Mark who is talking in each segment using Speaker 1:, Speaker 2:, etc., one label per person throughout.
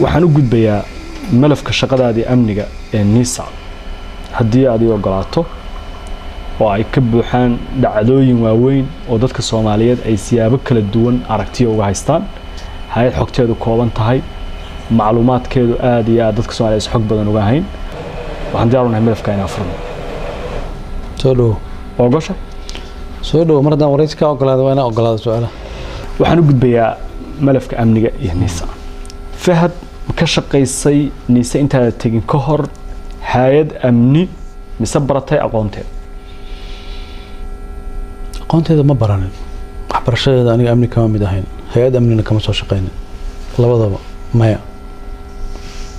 Speaker 1: waxaan u gudbayaa malafka shaqadaadii amniga ee NISA haddii aad ii ogolaato oo ay ka buuxaan dhacdooyin waaweyn oo dadka Soomaaliyeed ay siyaabo kala duwan aragtiyo uga haystaan hay'ad xogteedu kooban tahay macluumaadkeedu aad iyo aad dadka Soomaaliyeed xog badan uga hayn waxaan diyaar u nahay malafka inaan furno
Speaker 2: soo dhow mardan waraysi ka ogolaado waa inaan ogolaado su'aalaha
Speaker 1: waxaan u gudbayaa malafka amniga iyo NISA fahad ka shaqaysay NISA intaad tagin ka hor hay'ad amni mise baratay
Speaker 2: aqoonteeda ma baranin waxbarashadeeda aniga amni kama mid ahayn hay'ad amnina kama soo shaqaynin labadaba maya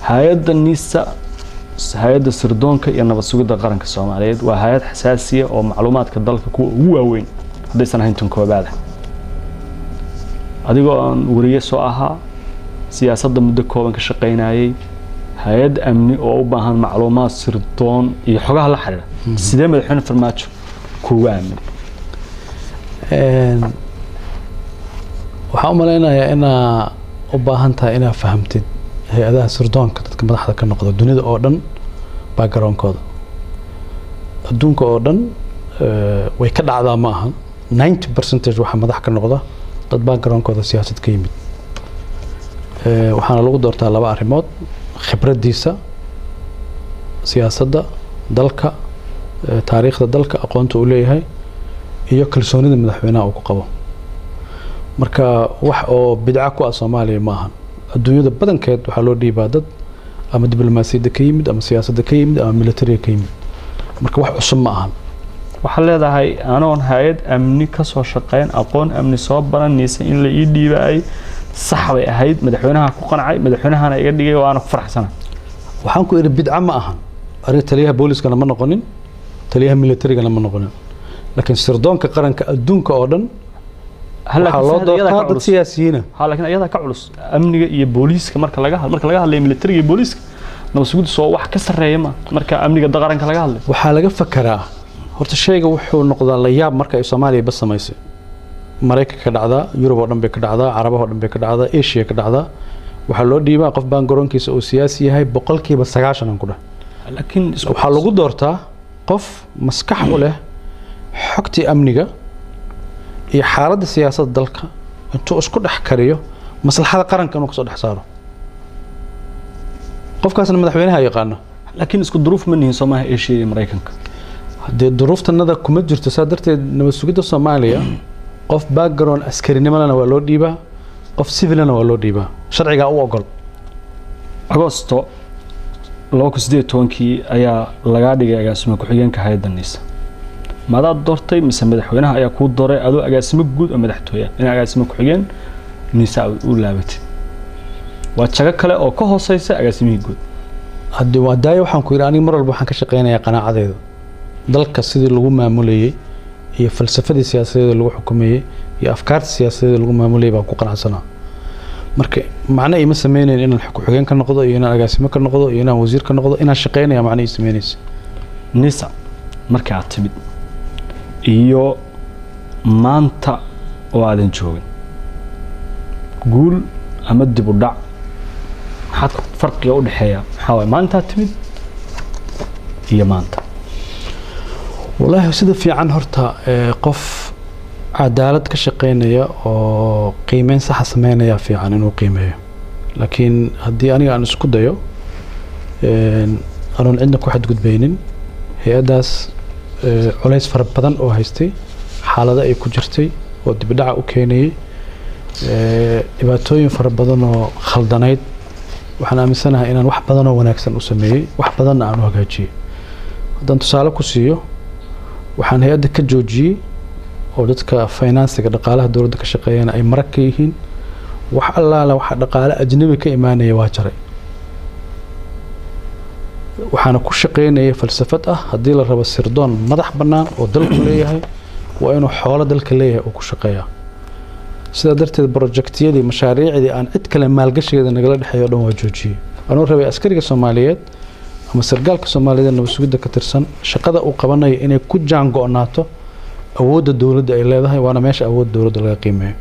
Speaker 1: hay'adda NISA hay'adda sirdoonka iyo nabad sugidda qaranka Soomaaliyeed waa hay'ad xasaasiya oo macluumaadka dalka kuwa ugu waaweyn hadaysan ahayn tan koobaad adigoo aan wariye soo ahaa siyaasadda muddo kooban ka shaqaynayay hay'ad amni oo u baahan macluumaad sirdoon iyo xogaha la xiriira sidee madaxweyne farmaajo kuugu aamin
Speaker 2: waxaan u maleynayaa inaa u baahan tahay inaa fahamtid hay'adaha sirdoonka dadka madaxda ka noqda dunida oo dhan backgroundkooda adduunka oo dhan way ka dhacdaa ma aha 90% waxa madax ka noqda dad backgroundkooda siyaasad ka yimid waxaana lagu doortaa laba arrimood khibradiisa siyaasadda dalka taariikhda dalka aqoonta uu leeyahay iyo kalsoonida madaxweynaha uu ku qabo marka wax oo bidca ku ah Soomaaliya ma aha adduunyada badankeed waxa loo dhiibaa dad ama diblomaasiyadda ka yimid ama siyaasadda ka yimid ama military ka yimid marka wax cusub ma aha
Speaker 1: waxa leedahay anoon hay'ad amni ka soo shaqeyn aqoon amni soo baran NISA in la ii dhiibay sax bay ahayd madaxweynaha ku qancay madaxweynahana iga dhigay oo aan ku faraxsanahay
Speaker 2: waxaan ku iri bidca ma aha ariga taliyaha booliska ma noqonin taliyaha military-ga ma noqonin laakiin sirdoonka qaranka adduunka oo dhan waxa loo doortaa dad siyaasiyiin
Speaker 1: laakiin ayada ka culus amniga iyo booliska marka laga hadlayo military iyo booliska nabad sugidda soo wax ka sareeya marka amniga qaranka laga hadlayo
Speaker 2: waxa laga fakaraa horta shayga wuxuu noqdaa la yaab marka ay Soomaaliya bas samaysay Mareykanka ka dhacdaa Yurub oo dhan bay ka dhacdaa Carabaha oo dhan bay ka dhacdaa Asia ka dhacdaa waxa loo dhiibaa qof baan garoonkiisa oo siyaasi yahay 90% aan ku dhahay
Speaker 1: laakiin
Speaker 2: waxa lagu doortaa qof maskax u leh xogtii amniga iyo xaaladda siyaasadda dalka intuu isku dhex kariyo maslaxada qaranka inuu ka soo dhex saaro qofkaasna madaxweynaha yaqaan
Speaker 1: laakiin isku duruuf ma nihin Soomaaliya Asia iyo Mareykanka
Speaker 2: hadii duruuftanada kuma jirto sadarteed nabad sugidda Soomaaliya qof background askarinimada waa loo dhiibaa qof civilna waa loo dhiibaa sharciga u ogol
Speaker 1: Agosto 2018 ayaa laga dhigay agaasimo ku-xigeenka hay'adda NISA maadaad doortay mise madaxweynaha ayaa ku dooray adoo agaasimo guud oo madaxtooya in agaasimo ku-xigeen NISA uu laabatay waa jago kale oo ka hooseysa agaasimihii guud
Speaker 2: hadii waa daayo waxaan ku yiri aniga mar walba waxaan ka shaqeynayaa qanaacadeeda dalka sidii lagu maamulayay iyo falsafadii siyaasadeed lagu xukumayay iyo afkaarta siyaasadeed lagu maamulayay baan ku qanacsanaa marka macna ima sameeyeen inaan ku-xigeen ka noqdo iyo inaan agaasimo ka noqdo iyo inaan wasiir ka noqdo inaan shaqeynayaa macna ii sameeyaysa
Speaker 1: NISA marka aad timid iyo maanta oo aadan joogin guul ama dib u dhac maxaad farqiga u dhaxeeya waxa way maanta timid iyo maanta
Speaker 2: والله sida fiican horta qof cadaalad ka shaqeynaya oo qiimeyn sax sameynaya fiican inuu qiimeeyo laakiin hadii aniga aan isku dayo aanan cidna ku xad gudbaynin hay'adaas culays fara badan oo haystay xaalada ay ku jirtay oo dib dhac u keenay dhibaatooyin fara badan oo khaldanayd waxaan aaminsanahay inaan wax badan oo wanaagsan u sameeyay wax badan aan u hagaajiyay haddaan tusaale ku siiyo waxaan hay'adda ka joojiyay oo dadka finance-ga dhaqaalaha dawladda ka shaqeeyana ay marag ka yihiin wax allaala waxa dhaqaale ajnabi ka imaanaya waa jaray waxaana ku shaqeynaya falsafad ah haddii la rabo sirdoon madax bannaan oo dalku leeyahay waa inuu xoolo dalka leeyahay oo ku shaqeeyaa sida darteed projectiyadii mashaariicdii aan cid kale maalgashigeeda nagala dhaxeeyo dhan waa joojiyay anuu rabay askariga Soomaaliyeed ama sargaalka Soomaaliyeed nabad sugidda ka tirsan shaqada uu qabanayo inay ku jaango'naato awoodda dawladda ay leedahay waana meesha awoodda dawladda laga qiimeeyo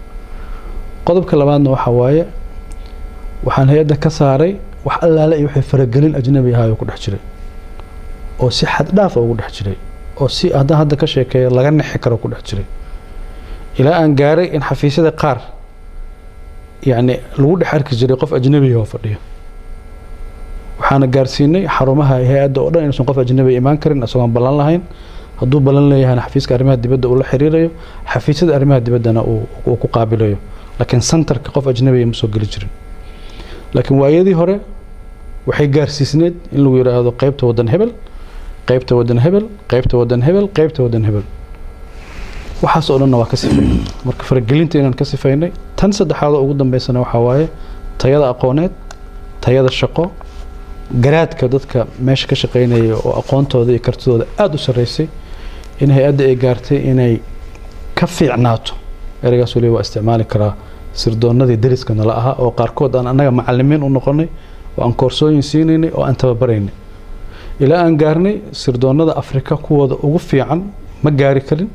Speaker 2: qodobka labaadna waxa waaye waxaan hay-adda ka saaray wax allaale iyo wixii faragelin ajnabi ahaa oo ku dhex jiray oo si xad dhaaf ugu dhex jiray oo si hadda ka sheekeeya laga nixi karo ku dhex jiray ilaa aan gaaray in xafiisyada qaar yacni lagu dhex arki jiray qof ajnabi oo fadhiyo waxaana gaarsiinay xarumaha hay-adda oo dhan inuusan qof ajnabi imaan karin isagoon ballan lahayn hadduu ballan leeyahayna xafiiska arrimaha dibadda uu la xiriirayo xafiisyada arrimaha dibaddana uu ku qaabilayo laakiin centerka qof ajnabiya ma soo geli jirin laakiin waayadii hore waxay gaarsiisneed in lagu yidhaahdo qaybta waddan hebel qaybta waddan hebel qaybta waddan hebel qaybta waddan hebel waxaas oo dhanna waa ka sifaynay marka faragelinta inaan ka sifaynay tan saddexaad oo ugu dambeysana waxaa waaye tayada aqooneed tayada shaqo garaadka dadka meesha ka shaqaynaya oo aqoontooda iyo kartidooda aada u sarreysay in hay-adda ay gaartay inay ka fiicnaato ereygaas waliba waa isticmaali karaa sirdoonnadii dariska nala ahaa oo qaarkood aan annaga macallimiin u noqonay oo aan koorsooyin siinaynay oo aan tababaraynay ilaa aan gaarnay sirdoonnada afrika kuwooda ugu fiican ma gaari karin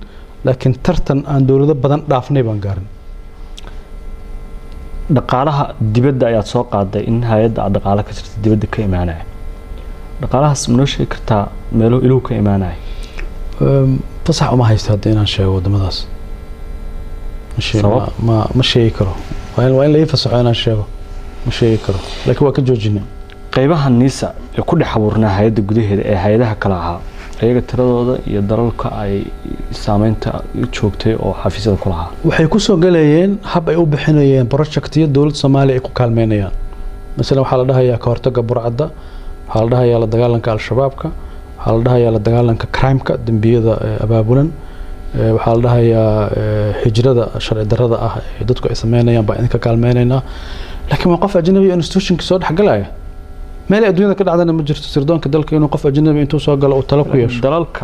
Speaker 2: laakiin tartan aan dowlado badan dhaafnay baan gaarin
Speaker 1: dhaqaalaha dibadda ayaad soo qaaday in hay-adda aad dhaqaale ka jirta dibadda ka imaanaya dhaqaalahaas ma noo sheegi kartaa meelo iluhu ka imaanaya
Speaker 2: fasax uma haysta hadda inaan sheego waddamadaas ma sheegi karo waa in la ii fasaxo inaan sheego ma sheegi karo laakiin waa ka joojinay
Speaker 1: qaybaha niisa ee ku dhex abuurnaa hay-adda gudaheeda ee hay-adaha kale ahaa ayaga tiradooda iyo dalalka ay saameynta joogtay oo xafiisyada ku lahaa
Speaker 2: waxay ku soo galayeen hab ay u bixinayeen projectiyo dowladda Soomaaliya ay ku kaalmeynayaan مثلا waxaa la dhahayaa ka hortagga burcadda waxaa la dhahayaa la dagaalanka al-shabaabka waxaa la dhahayaa la dagaalanka crime-ka dambiyada abaabulan waxaa la dhahayaa hijrada sharci darrada ah ee dadku ay sameynayaan baa idinka kaalmeynaynaa laakiin waa qof ajnabi institution soo dhexgalaya meel adduunyada ka dhacdana ma jirto sirdoonka dalka inuu qof ajnabi intuu soo galo uu talo ku yeesho
Speaker 1: dalalka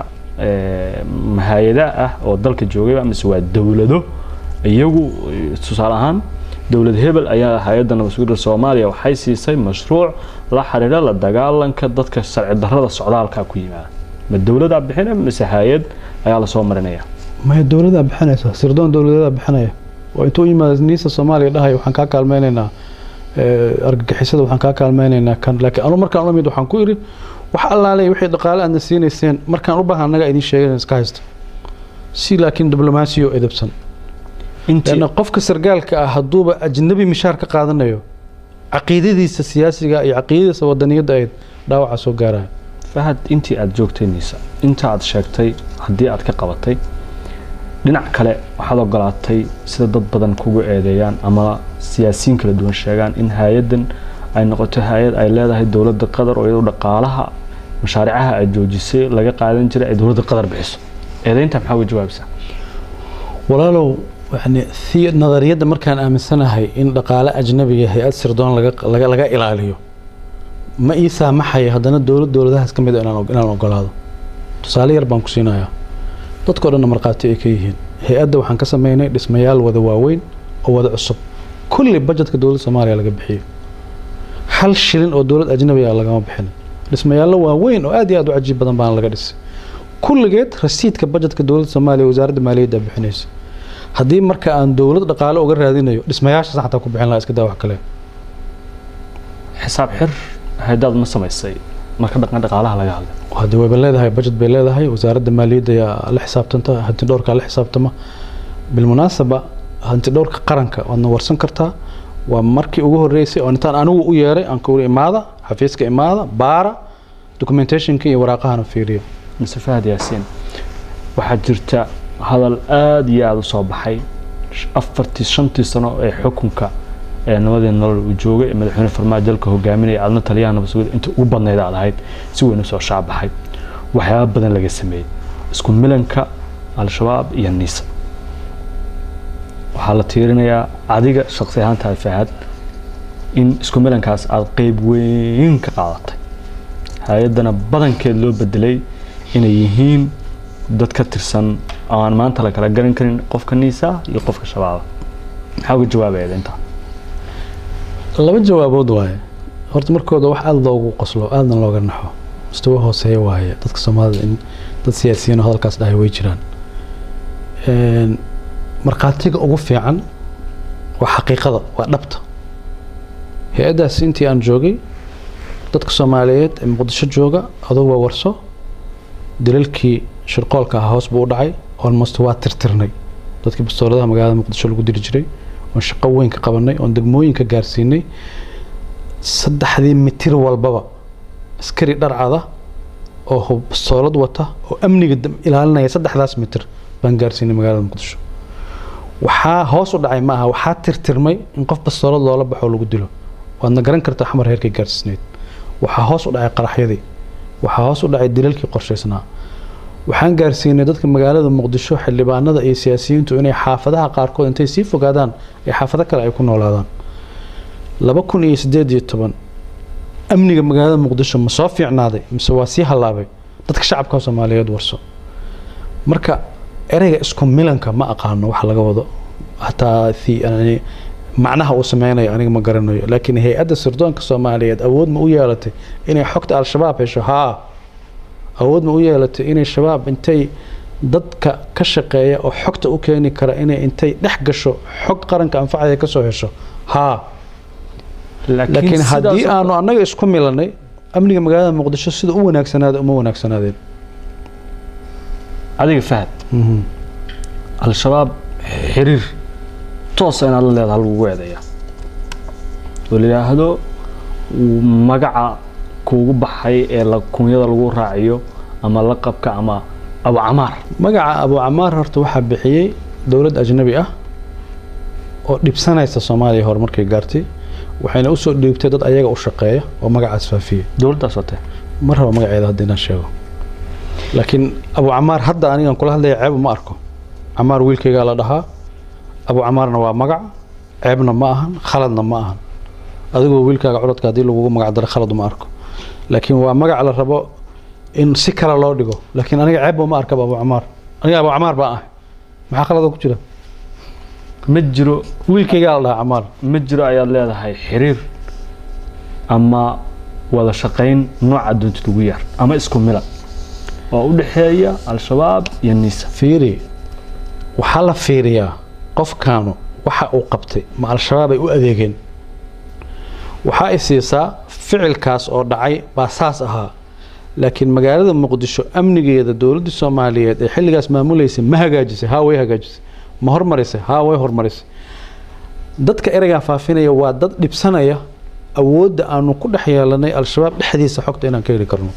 Speaker 1: hay'ada ah oo dalka joogay ama waa dawlado iyagu tusaale ahaan dawlad hebel ayaa hay'adda nabadgelyada Soomaaliya waxay siisay mashruuc la xiriira la dagaalanka dadka sharci darrada socdaalka ku yimaada ma dawladda bixinay mise hay'ad ayaa la soo marinaya
Speaker 2: ma dawladda bixinaysa sirdoon dawladda bixinaya oo intuu yimaado niisa Soomaaliya dhahay waxaan ka kaalmeynaynaa argagixisada waxaan ka kaalmeynaynaa kan laakiin anu markaan la mid waxaan ku iri wax allaale wixii dhaqaale aan siinayeen markaan u baahan anaga idin sheegay iska haysto si laakiin diblomaasiyo edebsan inta qofka sargaalka ah haduuba ajnabi mishaar ka qaadanayo aqeedadiisa siyaasiga iyo aqeedadiisa wadaniyada ay dhaawac soo gaaraan
Speaker 1: fahad intii aad joogtayniisa inta aad sheegtay hadii aad ka qabatay dhinac kale waxaad ogolaatay sida dad badan kugu eedeeyaan ama siyaasiyiin kala duwan sheegaan in hay'adan ay noqoto hay'ad ay leedahay dawladda Qatar oo iyadoo dhaqaalaha mashaariicaha ay joojisay laga qaadan jiray ay dawladda Qatar bixiso eedeynta maxaa uga jawaabsaa
Speaker 2: walaalow يعني في نظرية مركان آمنسنا هاي إن دقالة أجنبية هي أثر دون لقى إلاليو ما يسامح هاي هذا الدولة ده هسكم يد أنا نقول هذا تصالي يربان كسينا يا تذكر أن مرقاتي إكيهن هي أدى وحن كسميني اسميال وذواوين أو وضع الصب كل بجت كدولة سوماليا لقى بحيه حل شيلين أو دولة أجنبية لقى ما بحين اسميال وواوين وأدي أدو عجيب بدن بان لقى دس كل جيت رصيد كبجت كدولة سوماليا وزارة المالية ده بحنيس haddii marka aan dawlad dhaqaale uga raadinayo dhismayaasha saxta ku bixin la iska daa wax kale
Speaker 1: xisaab xir hay'adda ma samaysay marka dhaqaalaha laga hadlay
Speaker 2: hadii way leedahay budget bay leedahay wasaaradda maaliyadda la xisaabtanta hanti dhowrka la xisaabtama bilmunaasaba hanti dhowrka qaranka wadna warsan kartaa waa markii ugu horeysay oo intaan anigu u yeeray aan ku imaada xafiiska imaada baara documentationka iyo waraaqahan fiiriyo
Speaker 1: Fahad Yaasiin waxa jirta hadal aad iyo aad u soo baxay 45 sano ee xukunka ee nabadeen nolol u joogay madaxweyne Farmaajo dalka hogaaminaya adna taliyaan nabadgelyada inta ugu badnayd ahayd si weyn u soo shaabaxay waxyaabo badan laga sameeyay isku milanka al-shabaab iyo niisa waxa la tiirinayaa adiga shakhsi ahaanta Fahad in isku milankaas aad qayb weyn ka qaadatay hay'adana badankeed loo bedelay inay yihiin dad ka tirsan aan maanta la kala garan karin qofka niisa iyo qofka shabaab maxaa uga jawaabayda inta
Speaker 2: laba jawaabood waaye horta markooda wax aad loogu qoslo aadna looga naxo mustawa hooseeya waaye dadka Soomaalida in dad siyaasiyiin oo halkaas dhahay way jiraan marqaatiga ugu fiican waa xaqiiqada waa dhabta hay-addaas intii aan joogay dadka Soomaaliyeed ee Muqdisho jooga adoo waa warso dilalkii shirqoolka ah hoos buu u dhacay almost waa tirtirnay dadkii bastooladaha magaalada Muqdisho lagu diri jiray oo shaqo weyn ka qabanay oo degmooyinka gaarsiinay 3 mitir walbaba askari dharcada oo bastoolad wata oo amniga ilaalinaya 3 mitir baan gaarsiinay magaalada Muqdisho waxaa hoos u dhacay maaha waxaa tirtirmay in qof bastoolad loola baxo lagu dilo waadna garan kartaa xamar heerkay gaarsiisneed waxaa hoos u dhacay qaraxyadii waxaa hoos u dhacay dilalkii qorshaysnaa waxaan gaarsiinay dadka magaalada Muqdisho xildhibaanada iyo siyaasiyiintu inay xaafadaha qaarkood intay sii fogaadaan ay xaafado kale ay ku noolaadaan 2018 amniga magaalada Muqdisho ma soo fiicnaaday mise waa sii halaabay dadka shacabka Soomaaliyeed warso marka ereyga isku milanka ma aqaano wax laga wado hataa yani macnaha uu sameeyay aniga ma garanayo laakiin hay'adda sirdoonka Soomaaliyeed awood ma u yeelatay inay xogta al-shabaab hesho awood ma u yeelatay inay shabaab intay dadka ka shaqeeya oo xogta u keeni kara inay intay dhex gasho xog qaranka anfacaya ka soo hesho laakiin haddii aanu annaga isku milanay amniga magaalada Muqdisho sida u wanaagsanaada uma wanaagsanaadeen
Speaker 1: adiga fahad al-shabaab xiriir toos inaad la leedahay lagu weedaya waliyaahdo magaca kuugu baxay ee la kunyada lagu raaciyo ama la qabka ama Abu Camaar
Speaker 2: magaca Abu Camaar horta waxa bixiyay dawlad ajnabi ah oo dhibsanaysa Soomaaliya horumarkay gaartay waxayna u soo dhiibtay dad ayaga u shaqeeya oo magacaas faafiyay
Speaker 1: dawladdaas wata
Speaker 2: mar raba magaceeda hadii aan sheego laakiin Abu Camaar hadda aniga kula hadlay ceeb ma arko Camaar wiilkayga la dhahaa Abu Camaarna waa magac ceebna ma ahan khaladna ma ahan adigoo wiilkaaga codadka hadii lagu magac daro khalad ma arko laakiin waa magac la rabo in si kala loo dhigo laakiin aniga ceeb ma arko Abu Camaar aniga Abu Camaar baa maxaa khalad ku jira
Speaker 1: ma jiro
Speaker 2: wiilkayga la dhahaa Camaar
Speaker 1: ma jiro ayaad leedahay xiriir ama wada shaqayn nooca doonta ugu yar ama isku milan oo u dhaxeeya al-shabaab iyo nisa
Speaker 2: fiiri waxa la fiiriyaa qofkaanu waxa uu qabtay ma al-shabaab ay u adeegeen waxa ay siisaa ficilkaas oo dhacay baasaas ahaa laakiin magaalada Muqdisho amnigeeda dawladda Soomaaliyeed ee xilligaas maamuleysay ma hagaajisay way hagaajisay ma hormarisay way hormarisay dadka ereyga faafinaya waa dad dhibsanaya awoodda aanu ku dhex yeelanay al-shabaab dhexdiisa xogta inaan ka heli karno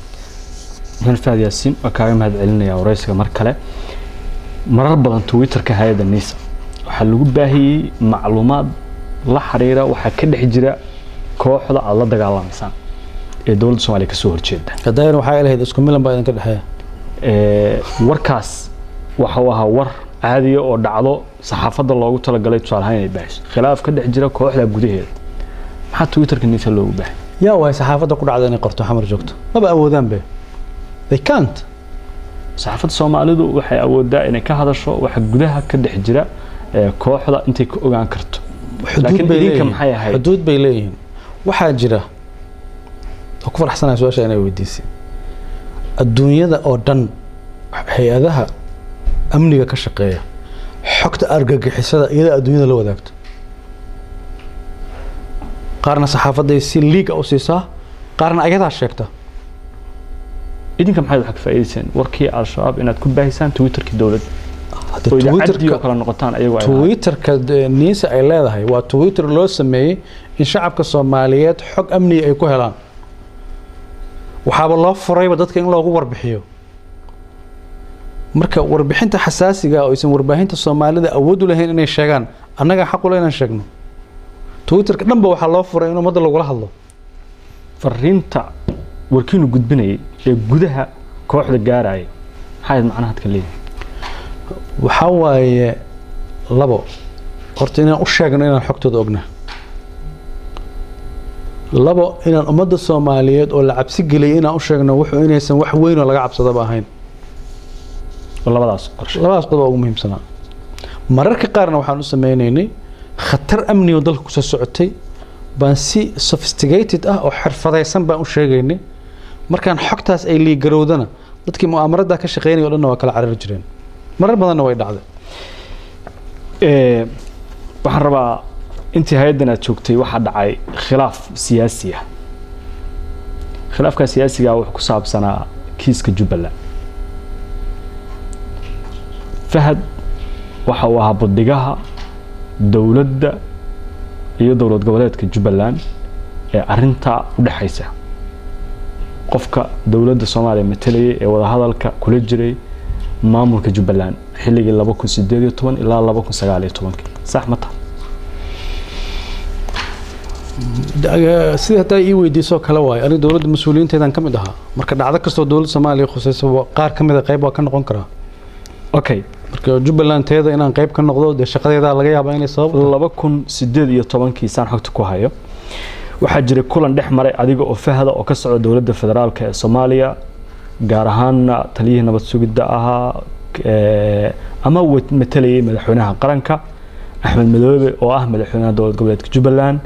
Speaker 1: Fahad Yaasiin waa kaaga mahad celinaya waraysiga mar kale marar badan Twitter-ka hay'adda NISA waxaa lagu baahiyay macluumaad la xiriira waxa ka dhex jira kooxda aad la dagaalamaysan ee dawladda Soomaaliya ka soo horjeeda
Speaker 2: kadayna waxa ay lahayd isku milan baa idin ka dhaxeeya
Speaker 1: warkaas waxa uu ahaa war caadi oo dhacdo saxaafadda loogu talagalay tusaalahaan inay baahiso khilaaf ka dhex jira kooxda gudaheeda maxaa Twitter-ka NISA loogu baahay
Speaker 2: yaa way saxaafadda ku dhacday inay qorto xamar joogto maba awoodaan be they can't
Speaker 1: saxaafadda Soomaalidu waxay awoodaa inay ka hadasho waxa gudaha ka dhex jira kooxda intay ka ogaan karto
Speaker 2: xuduud bay leeyihiin waxaa jira oo ku faraxsanahay su'aasha inay weydiisay adduunyada oo dhan hay'adaha amniga ka shaqeeya xogta argagixisada iyada adduunyada la wadaagto qaarna saxaafadda si liiga u siisaa qaarna ayadaa sheegta
Speaker 1: idinka maxay wax ka faa'iideyseen warkii al-shabaab inaad ku baahisaan Twitter-ka dawladda Twitter-ka kala noqotaan ayagu ay
Speaker 2: Twitter-ka NISA ay leedahay waa Twitter loo sameeyay in shacabka Soomaaliyeed xog amni ay ku helaan waxaaba loo furayba dadka in loogu warbixiyo marka warbixinta xasaasiga oo aysan warbaahinta Soomaalida awood u lahayn inay sheegaan annaga xaq u leh inaan sheegno Twitter-ka dhanba waxa loo furay in ummadda lagu hadlo
Speaker 1: fariinta warkiinu gudbinayay ee gudaha kooxda gaarayay maxay macnaheed ka leeyahay
Speaker 2: waxa waaye labo horta inaan u sheegno inaan xogtooda ognahay labo inaan ummadda Soomaaliyeed oo la cabsi geliyay inaan u sheegno wuxuu inaysan wax weyn oo laga cabsadaba ahayn
Speaker 1: labadaas
Speaker 2: qodob ugu muhiimsanaa mararka qaarna waxaan u sameynaynay khatar amni oo dalka ku soo socotay baan si sophisticated ah oo xirfadaysan baan u sheegaynay markaan xogtaas ay liigarowdana dadkii mu'aamarada ka shaqeynay oo dhan waa kala carari jireen marar badanna way dhacday
Speaker 1: waxaan rabaa intii hay-addan aad joogtay waxaa dhacay khilaaf siyaasi ah khilaafka siyaasiga wuxuu ku saabsanaa kiiska Jubbaland Fahad waxa uu ahaa buddigaha dawladda iyo dowlad goboleedka Jubbaland ee arinta u dhaxaysa qofka dawladda Soomaaliya metelay ee wada hadalka kula jiray maamulka Jubbaland xilligii 2018 ilaa 2019 sax ma tahay
Speaker 2: sida hataa ii weydiiso kala waay aniga dawladda mas'uuliyiinteedan ka mid ahaa marka dhacdo kastoo dawladda Soomaaliya khusayso qaar ka mid ah qayb waa ka noqon karaa
Speaker 1: okay
Speaker 2: marka Jubbaland teeda inaan qayb ka noqdo de shaqadeeda laga yaabaa inay sabab
Speaker 1: 2018 saan xogta ku hayo waxaa jiray kulan dhex maray adiga oo Fahad oo ka socda dawladda federaalka ee Soomaaliya gaar ahaan taliyihii nabad sugidda ahaa ama metelay madaxweynaha qaranka Axmed Madoobe oo ah madaxweynaha dowlad goboleedka Jubbaland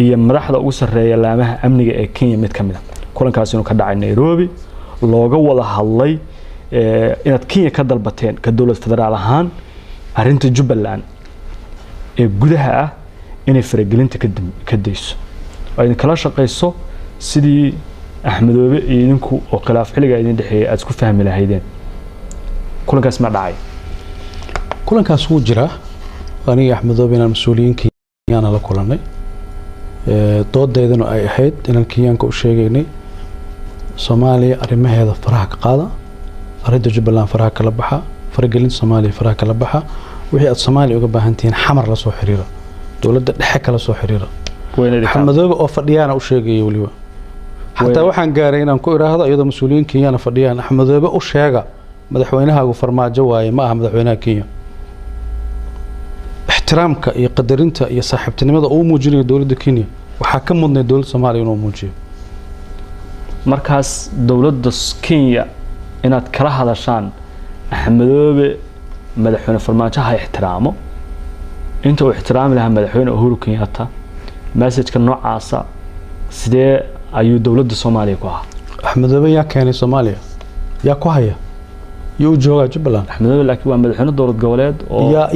Speaker 1: iyo madaxda ugu sareeya laamaha amniga ee Kenya mid kamid ah kulankaas inuu ka dhacay Nairobi looga wada hadlay inaad Kenya ka dalbateen ka dowlad federaal ahaan arinta Jubbaland ee gudaha ah inay faragelinta ka dayso ay kala shaqeyso sidii Axmed Madoobe iyo idinku oo khilaaf xiliga idin dhaxeeyay aad isku fahmi lahaydeen kulankaas ma dhacay
Speaker 2: kulankaas wuu jiraa aniga Axmed Madoobe inaan mas'uuliyiinka Kenya la kulanay doodeedana ay ahayd inaan Kenyaanka u sheegaynay Soomaaliya arrimaheeda faraha ka qaada arinta Jubbaland faraha kala baxa faragelinta Soomaaliya faraha kala baxa wixii aad Soomaaliya uga baahan tihiin xamar la soo xiriira dawladda dhexe kala soo xiriira Axmed Madoobe oo fadhiyana u sheegay waliba hatta waxaan gaaray inaan ku iraahdo iyadoo mas'uuliyiin Kenya fadhiyaan Axmed Madoobe u sheega madaxweynaha farmaajo waaye ma aha madaxweynaha Kenya احترامك iyo qadarinta iyo saaxiibtinimada uu muujinayo dawladda Kenya waxa ka mudnay dawladda Soomaaliya inuu muujiyo
Speaker 1: markaas dawladda Kenya inaad kala hadashaan Axmed Madoobe madaxweyne farmaajo ixtiraamo inta uu ixtiraam lahaa madaxweyne Uhuru Kenyatta message-ka noocaasa sidee ayuu dawladda Soomaaliya ku ahaa
Speaker 2: Axmed Madoobe yaa keenay Soomaaliya yaa ku haya يو جوجا جبلان
Speaker 1: أحمد الله لكن وعمل حنا دورة جولات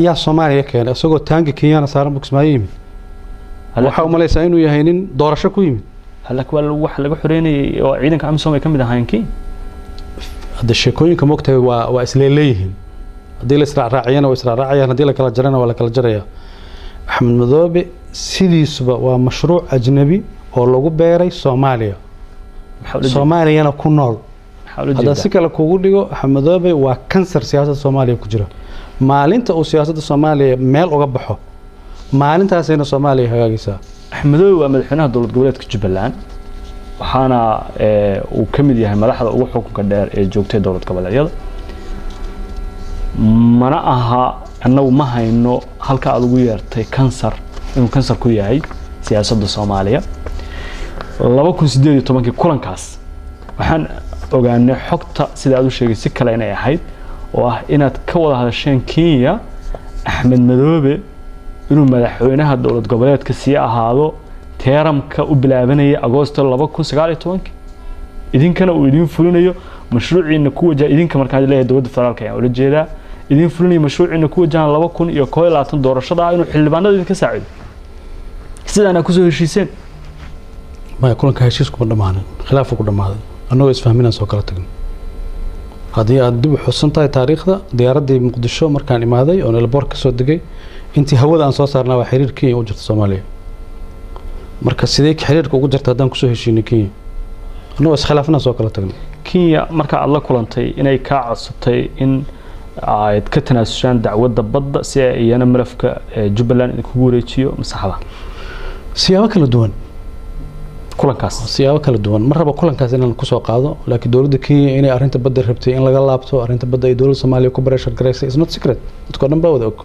Speaker 2: يا صوماليا كان أسوق تانك كيانا صار بوكس ما يمين هلا حاول ما يسألوا يهينين دورة شكو يمين
Speaker 1: هلا كوال واحد لقوا حريني عيدن كعم سومي كم ده هاينكي
Speaker 2: هذا الشيء كوين كموقته وإسلاليهن هذي الإسراع راعينا وإسراع راعينا هذي لك الجرنا ولا كل جريا أحمد مذوبي سيدي سبا ومشروع أجنبي هو لوجو بيري صوماليا صوماليا أنا كنول هذا سكلا كوجوديو أحمد مذوبي وكنسر سياسة صوماليا كجرا maalinta uu siyaasadda Soomaaliya meel uga baxo maalintaas ayna Soomaaliya hagaagaysaa
Speaker 1: Axmed Madoobe waa madaxweynaha dowlad goboleedka Jubbaland waxaana uu kamid yahay madaxda ugu xukunka dheer ee joogtay dowlad goboleedyada mana aha annagu ma hayno halka aad ugu yeertay kansar inuu kansar ku yahay siyaasadda Soomaaliya 2018 kulankaas waxaan ogaanay xogta sida aad u sheegay si kale inay ahayd oo ah inaad ka wada hadasheen Kenya Axmed Madoobe inuu madaxweynaha dowlad goboleedka sii ahaado teeramka u bilaabanaya Agoosto 2019 idinkana uu idin fulinayo mashruuciina ku wajaha idinka markaa leeyahay dowladda federaalka ayaa ula jeedaa idin fulinayo mashruuciina ku wajahan 2021 doorashada inuu xildhibaanada idinka saacido sidana ku soo heshiiseen
Speaker 2: ma kulanka heshiisku ma dhamaanin khilaafku ku dhamaaday annagoo isfahminaan soo kala tagnay haddii aad dib u xusantahay taariikhda diyaaradii Muqdisho markaan imaaday oo elboor ka soo degay intii hawada aan soo saarnaa waa xiriir Kenya u jirta Soomaaliya marka sidee xiriirka ugu jirta hadaan ku soo heshiinay Kenya annagoo iskhilaafna soo kala tagnay
Speaker 1: Kenya marka aad la kulantay inay ka codsatay in ay ka tanaasushaan dacwadda badda si ay iyana malafka Jubbaland ku wareejiyo masaxda
Speaker 2: siyaabo kala duwan
Speaker 1: kulankaas
Speaker 2: siyaabo kala duwan marba kulankaas inaan ku soo qaado laakiin dawladda Kenya inay arinta badda rabtay in laga laabto arinta badda ay dawladda Soomaaliya ku barashar gareysay is not secret dadka dhan baa wada og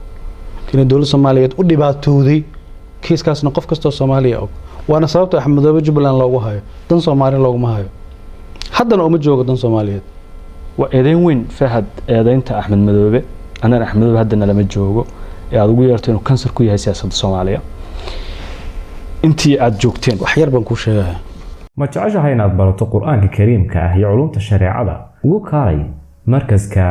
Speaker 2: in dawladda Soomaaliyeed u dhibaatooday kiiskaasna qof kasta oo Soomaaliya og waana sababta Axmed Madoobe Jubbaland loogu hayo dan Soomaaliya looguma hayo haddana uma joogo dan Soomaaliyeed
Speaker 1: waa eedayn weyn Fahad eedaynta Axmed Madoobe anana Axmed Madoobe haddana lama joogo ee aad ugu yeertay inuu kansar ku yahay siyaasadda Soomaaliya intii aad joogteen
Speaker 2: wax yar baan ku sheegay
Speaker 3: ma jeceshahay inaad barato quraanka kariimka ah iyo culumta shariicada ugu kaalay markaska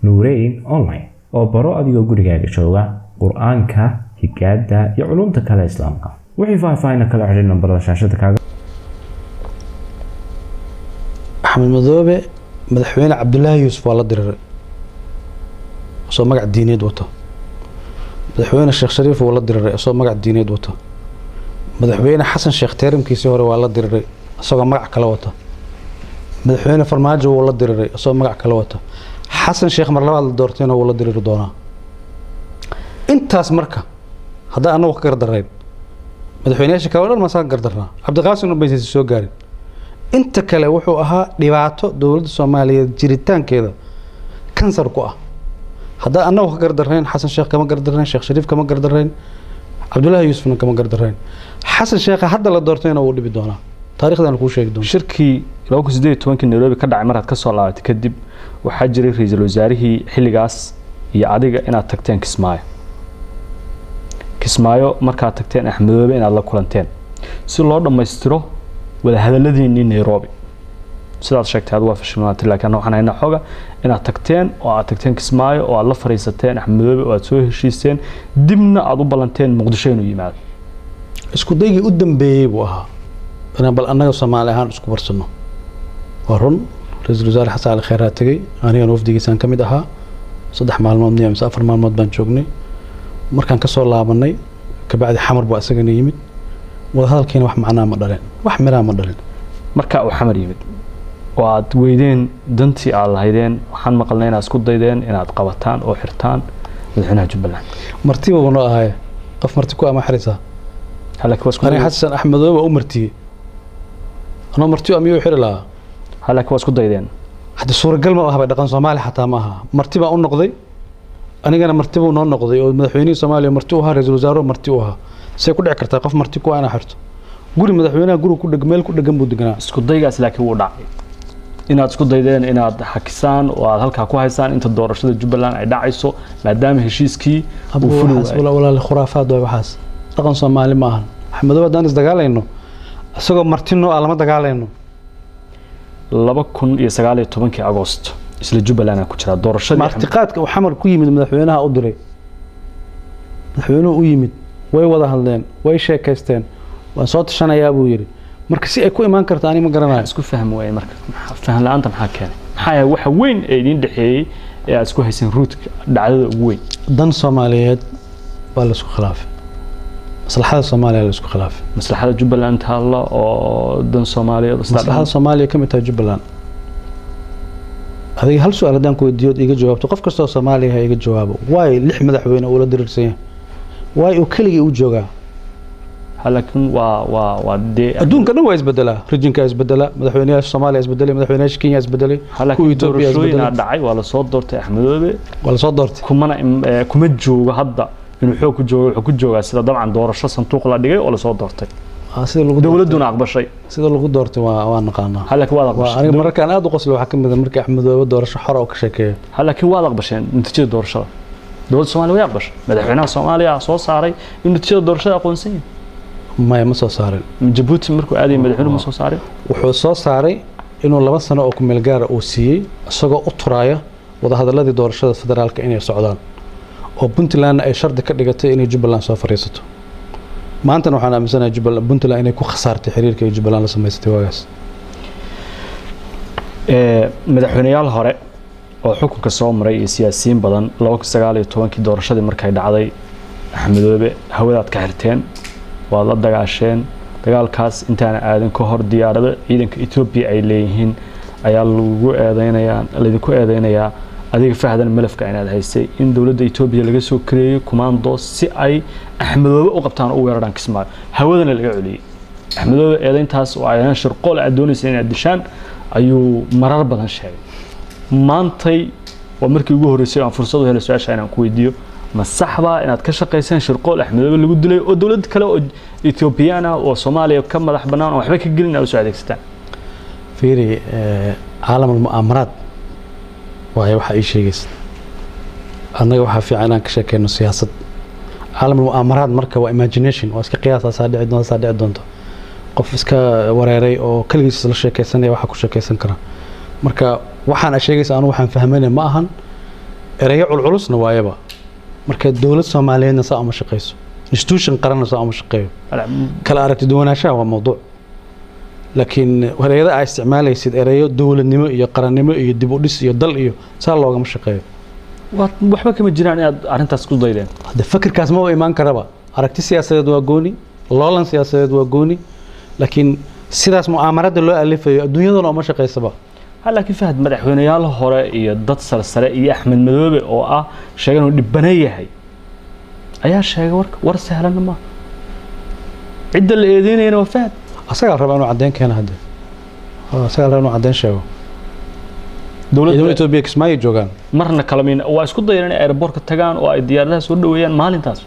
Speaker 3: Nuureyn online oo baro adigoo gurigaaga jooga quraanka higaada iyo culumta kale islaamka wixii faahfaahin kala xiriir nambarada shaashada kaaga
Speaker 2: axmed madoobe madaxweyne cabdullaahi yuusuf waa la diriray soo magac diineed wato madaxweyne sheekh shariif waa la diriray soo magac diineed wato madaxweyne xasan sheekh teeramkiisii hore waa la diriray isagoo magac kale wata madaxweyne farmaajo waa la diriray isagoo magac kale wata xasan sheekh mar labaad la doortayna waa la diriri doonaa intaas marka haddaan annagu ka gardarayn madaxweynayaasha kale oo dhan masaan gardarnaa cabdiqaasim baysan soo gaarin inta kale wuxuu ahaa dhibaato dowladda Soomaaliyeed jiritaankeeda kansar ku ah haddaan annagu ka gardarayn xasan sheekh kama gardarayn sheekh shariif kama gardarayn cabdullaahi yuusufna kama gardarayn xasan sheekh hadda la doortayna wuu dhibi doonaa taariikhdan ku sheegi doonaa
Speaker 1: shirkii 2018 Nairobi ka dhacay marad ka soo laabatay kadib waxaa jiray ra'iisul wasaarihii xilligaas iyo adiga inaad tagteen Kismaayo markaad tagteen Axmedoobe inaad la kulanteen si loo dhameystiro wada hadaladiinii Nairobi sidaad sheegtay aad waa fashilmaatay laakiin waxaan haynaa xoga inaad tagteen oo aad tagteen Kismaayo oo aad la fariisateen Axmedoobe oo aad soo heshiiseen dibna aad u balanteen Muqdisho inuu yimaado
Speaker 2: isku daygii u dambeeyay buu ahaa inaan bal annaga Soomaali ahaan isku barsano waa run ra'iisul wasaare xasan ali khayraat tagay aniga wafdigiisaan ka mid ahaa 3 maalmood iyo 4 maalmood baan joognay markaan ka soo laabanay ka bacdi xamar buu asagana yimid wada hadalkeena wax macnaa ma dhaleen wax miraa ma dhaleen
Speaker 1: marka uu xamar yimid oo aad weydeen dantii aad lahaydeen waxaan maqalnay inaad isku daydeen inaad qabataan oo xirtaan madaxweynaha Jubbaland
Speaker 2: martiba uu noo ahay qof marti ku ama xirisa
Speaker 1: halka wasku
Speaker 2: ani xasan axmedoobe u martiyay anoo martiyo amiyuu xiri lahaa
Speaker 1: halka wasku daydeen
Speaker 2: hadda suuragal ma aha dhaqan Soomaali xataa ma aha martiba u noqday anigana martiba noo noqday oo madaxweynaha Soomaaliya marti u ahaa ra'iisul wasaare marti u ahaa say ku dhici kartaa qof marti ku ana xirto guri madaxweynaha guri ku dhig meel ku dhagan buu deganaa
Speaker 1: isku daygaas laakiin wuu dhacay inaad isku daydeen inaad xakisaan oo aad halka ku haysaan inta doorashada Jubbaland ay dhacayso maadaama heshiiskii uu fulay
Speaker 2: wala khuraafaad waa waxaas dhaqan Soomaali ma ahan Axmedoobe daan is dagaalayno asagoo martino lama dagaalayno
Speaker 1: 2019 Agosto isla Jubbaland ku jira doorashada
Speaker 2: martiqaadka uu xamar ku yimid madaxweynaha u diray madaxweynuhu u yimid way wada hadleen way sheekaysteen waan soo tashanayaa buu yiri marka si ay ku imaan karto ani ma garanayo
Speaker 1: isku faham way marka faham la'aanta maxaa keenay maxaa waxa weyn ee idin dhaxeeyay ee aad isku haysan root-ka dhacdada ugu weyn
Speaker 2: dan Soomaaliyeed baa la isku khilaafay maslaxada Soomaaliya la isku khilaafay
Speaker 1: maslaxada Jubbaland taala oo dan Soomaaliyeed
Speaker 2: maslaxada Soomaaliya ka mid ah Jubbaland adiga hal su'aal hadaan ku weydiiyo iga jawaabto qof kasta oo Soomaaliya iga jawaabo way 6 madaxweyne oo la dirirsan way oo kaliya u joogaa
Speaker 1: laakiin waa
Speaker 2: adduunka dhan waa isbedelaa rijinka isbedela madaxweynaha Soomaaliya isbedelay madaxweynaha Kenya isbedelay
Speaker 1: kuwa Itoobiya isbedelay dhacay waa la soo doortay Axmedoobe
Speaker 2: waa la soo doortay
Speaker 1: kuma joogo hadda inuu xoog ku joogo wuxuu ku joogaa sida dabcan doorasho sanduuq la dhigay oo la soo doortay
Speaker 2: sida lagu
Speaker 1: dawladuna aqbashay
Speaker 2: sida lagu doortay waa naqaanaa
Speaker 1: halka waa aqbashay
Speaker 2: aniga markaan aad u qoslo waxa kamid ah markii Axmedoobe doorasho xor oo ka sheekeeyay
Speaker 1: halka waa aqbasheen natiijada doorashada dawladda Soomaaliya way aqbashay madaxweynaha Soomaaliya soo saaray in natiijada doorashada aqoonsan
Speaker 2: ma soo saarin
Speaker 1: Djibouti markuu aaday madaxweynuhu ma soo saaray
Speaker 2: wuxuu soo saaray inuu 2 sano oo ku meel gaar uu siiyay isagoo u turaaya wada hadaladii doorashada federaalka inay socdaan oo Puntland ay shardi ka dhigatay inay Jubbaland soo fariisato maanta waxaan aaminsanahay Puntland inay ku khasaartay xiriirka ay Jubbaland la sameystay waagaas
Speaker 1: madaxweynayaal hore oo xukunka soo maray iyo siyaasiyiin badan 2019 doorashadii markay dhacday Axmedoobe hawadaad ka xirteen waa la dagaasheen dagaalkaas intaan aadan ka hor diyaarada ciidanka Ethiopia ay leeyihiin ayaa lagu eedeynayaa adiga fahdan malafka inaad haysay in dawladda Ethiopia laga soo kareeyay commando si ay Axmedoobe u qabtaan oo weeraraan Kismaayo hawadana laga culiyay Axmedoobe eedeyntaas oo ayaan shirqool adoonaysa inaad dishaan ayuu marar badan sheegay maantay waa markii ugu horeysay aan fursad u helay su'aasha inaan ku weydiiyo ma saxba inaad ka shaqeysaan shirqool Axmedoobe lagu dilay oo dawlad kale oo Ethiopian ah oo Soomaaliya ka madax banaan oo waxba ka gelin ay soo adeegsataan
Speaker 2: fiiri caalamul mu'amaraat waxa ay sheegaysaa anaga waxa fiican inaan ka sheekeyno siyaasad caalamul mu'amaraat marka waa imagination waa iska qiyaas dhici doonto qof iska wareeray oo kaligiis la sheekeysanaya waxa ku sheekeysan kara marka waxaan sheegaysaa anu waxaan fahmaynaa ma ahan erayo culculusna waayaba marka dawlad Soomaaliyeedna saa uma shaqeyso institution qaran soo ama shaqeeyo kala aragti duwanaanshaha waa mowduuc laakiin hay'adaha ay isticmaalaysid erayo dawladnimo iyo qarannimo iyo dib u dhis iyo dal iyo saa loogama shaqeeyo
Speaker 1: waxba kama jiraan inaad arrintaas ku daydeen
Speaker 2: hadda fikirkaas ma imaan karaba aragti siyaasadeed waa gooni loolan siyaasadeed waa gooni laakiin sidaas mu'aamarada loo alifayo adduunyadana uma shaqeysaba
Speaker 1: laakiin fahad madaxweynayaal hore iyo dad sare iyo Axmed Madoobe oo ah sheegan uu dhibbanay yahay ayaa sheegay war sahlan ma cidda la eedeynayna waa fahad
Speaker 2: asaga rabaa inuu cadeen keeno hadda asaga rabaa inuu cadeen sheego dawladda Itoobiya kismaayo joogaan
Speaker 1: marna kalamin waa isku dayeen in airport ka tagaan oo ay diyaaradaha soo dhaweeyaan maalintaas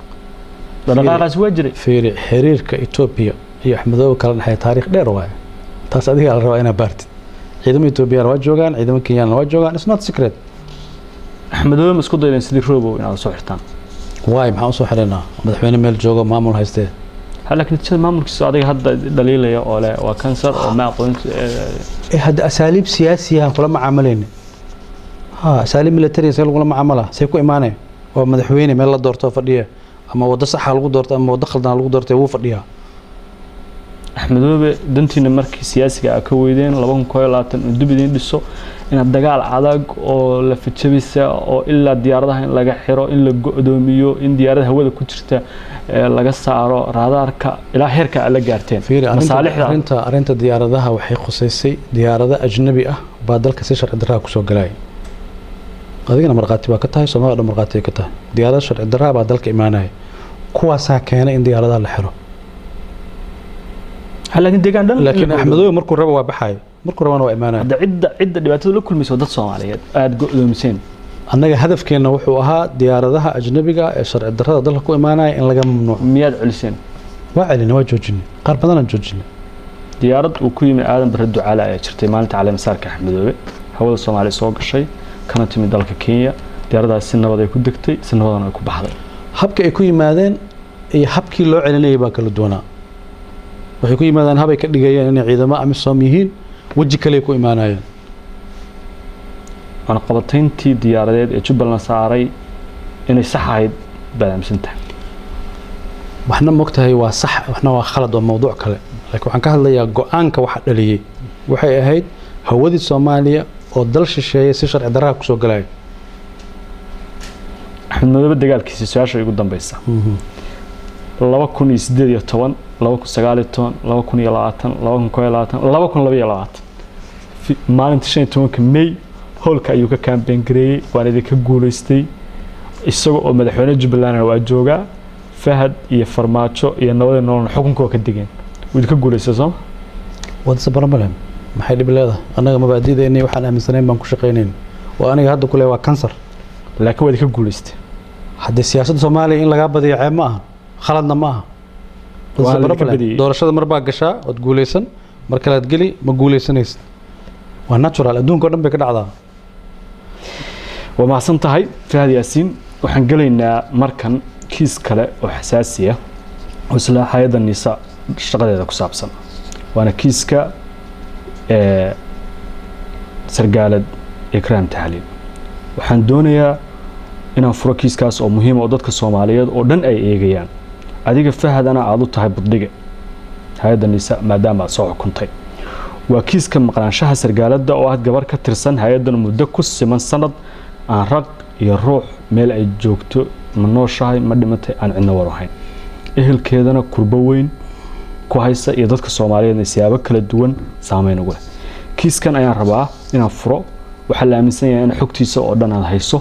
Speaker 1: dhaqaaqaas waa jiray
Speaker 2: fiiri xiriirka Itoobiya iyo Axmed Madoobe kala dhaxay taariikh dheer waay taas adiga la rabaa inaad baartid ciidamada Itoobiya waa joogaan ciidamada Kenya waa joogaan it's not secret
Speaker 1: Axmed Madoobe isku dayeen sidii roobo inaad soo xirtaan
Speaker 2: waay maxaa soo xireenaa madaxweyne meel jooga maamul haystee
Speaker 1: laakiin sida maamulkiisa adiga hadda dhaliilaya oo leh waa kansar oo ma aqoon
Speaker 2: hadda asaaliib siyaasiyaha kula macaamilayna asaaliib military say lagu macaamala say ku iimaanay oo madaxweyne meel la doorto fadhiya ama wada sax lagu doorto ama wada khaldan lagu doortay uu fadhiya
Speaker 1: Axmed Madoobe dantiina markii siyaasiga ka weydeen 2020 dib idin dhiso in dagaal adag oo la fijabisa oo ilaa diyaaradaha in laga xiro in la go'doomiyo in diyaaradaha hawada ku jirta laga saaro raadaarka ilaa heerka la gaarteen
Speaker 2: masaalixda arinta diyaaradaha waxay khuseysay diyaarada ajnabi ah baa dalka si sharci darro ku soo galay adigana marqaati baa ka tahay Soomaaliya marqaati ka tahay diyaarada sharci darro baa dalka imaanay kuwaas keenay in diyaaradaha la xiro
Speaker 1: laakiin deegaan dhan
Speaker 2: laakiin Axmed Madoobe markuu rabo waa baxay markuu rabana waa imaanay
Speaker 1: cidda dhibaatada la kulmayso dad Soomaaliyeed aad go'doomiseen
Speaker 2: annaga hadafkeena wuxuu ahaa diyaaradaha ajnabiga ee sharci darrada dalka ku imaanaya in laga mamnuuc
Speaker 1: miyaad celiseen
Speaker 2: waa celina waa joojinay qaar badan aan joojinay
Speaker 1: diyaarad uu ku yimid aadan bare ducaale ayaa jirtay maalinta caleemasaarka Axmed Madoobe hawada Soomaaliya soo gashay kana timid dalka Kenya diyaaradaas si nabad ay ku degtay si nabadana ay ku baxday
Speaker 2: habka ay ku yimaadeen iyo habkii loo celinayay baa kala duwanaa waxay ku yimaadeen habay ka dhigayeen inay ciidamo amisom yihiin waji kale ku imaanayeen
Speaker 1: ana qabatayntii diyaaradeed ee Jubbaland saaray inay sax ahayd baamsantahay
Speaker 2: waxna mogtahay waa sax waxna waa khalad oo mowduuc kale laakiin waxaan ka hadlayaa go'aanka waxa dhaliyay waxay ahayd hawadii Soomaaliya oo dal shisheeye si sharci darro ku soo galay
Speaker 1: Axmed Madoobe dagaalkiisa su'aasha ugu dambaysa 2018 maalinta 15 May howlka ayuu ka campaign gareeyay waan idinka guuleystay isagoo oo madaxweyne Jubbaland waa jooga Fahad iyo Farmaajo iyo nabada nolol xukunkooda ka digeen wuu ka guuleystay soo
Speaker 2: wada barnaamij maxay dhib leedahay anaga mabaadiida inay waxaan aaminsanayn baan ku shaqeyneen oo aniga hadda kule waa kansar
Speaker 1: laakiin wada ka guuleystay
Speaker 2: hadda siyaasadda Soomaaliya in laga badiyo ceeb ma aha khaladna ma aha doorashada mar baa gashaa oo guuleysan mar kale aad gali ma guuleysanaysid waa natural adduunka dhan bay ka dhacdaa
Speaker 1: waa mahadsan tahay Fahad Yaasiin waxaan galaynaa markan kiis kale oo xasaasi ah oo isla hay'adda NISA shaqadeeda ku saabsan waana kiiska sargaalad Ikraam Tahliil waxaan doonayaa inaan furo kiiskaas oo muhiim oo dadka Soomaaliyeed oo dhan ay eegayaan adiga Fahadana aad u tahay buddiga hay'adda NISA maadaama soo xukuntay waa kiiska maqnaanshaha sargaalada oo ah gabar ka tirsan hay'addan muddo ku siman sanad aan rag iyo ruux meel ay joogto ma nooshahay ma dhimatay aan cidna warahayn ehelkeedana kurba weyn ku haysa iyo dadka Soomaaliyeed siyaabo kala duwan saameyn ugu leh kiiskan ayaan rabaa inaan furo waxa la aaminsan yahay in xogtiisa oo dhan aad hayso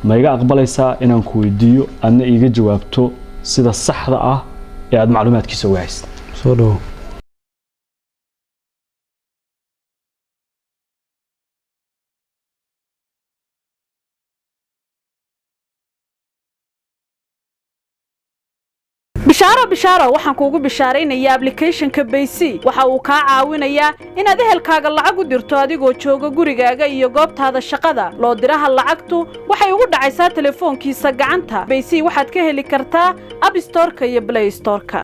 Speaker 1: ma iga aqbalaysaa inaan ku weydiiyo adna iga jawaabto sida saxda ah ee aad macluumaadkiisa uga haysid
Speaker 2: soo dhaw
Speaker 4: bishaaro waxaan kuugu bishaaraynayaa application-ka Baysi waxa uu ka caawinayaa inaad ehelkaaga lacag u dirto adigoo jooga gurigaaga iyo goobtaada shaqada loo diraha lacagtu waxay ugu dhacaysaa telefoonkiisa gacanta Baysi waxaad ka heli kartaa App Store-ka iyo Play Store-ka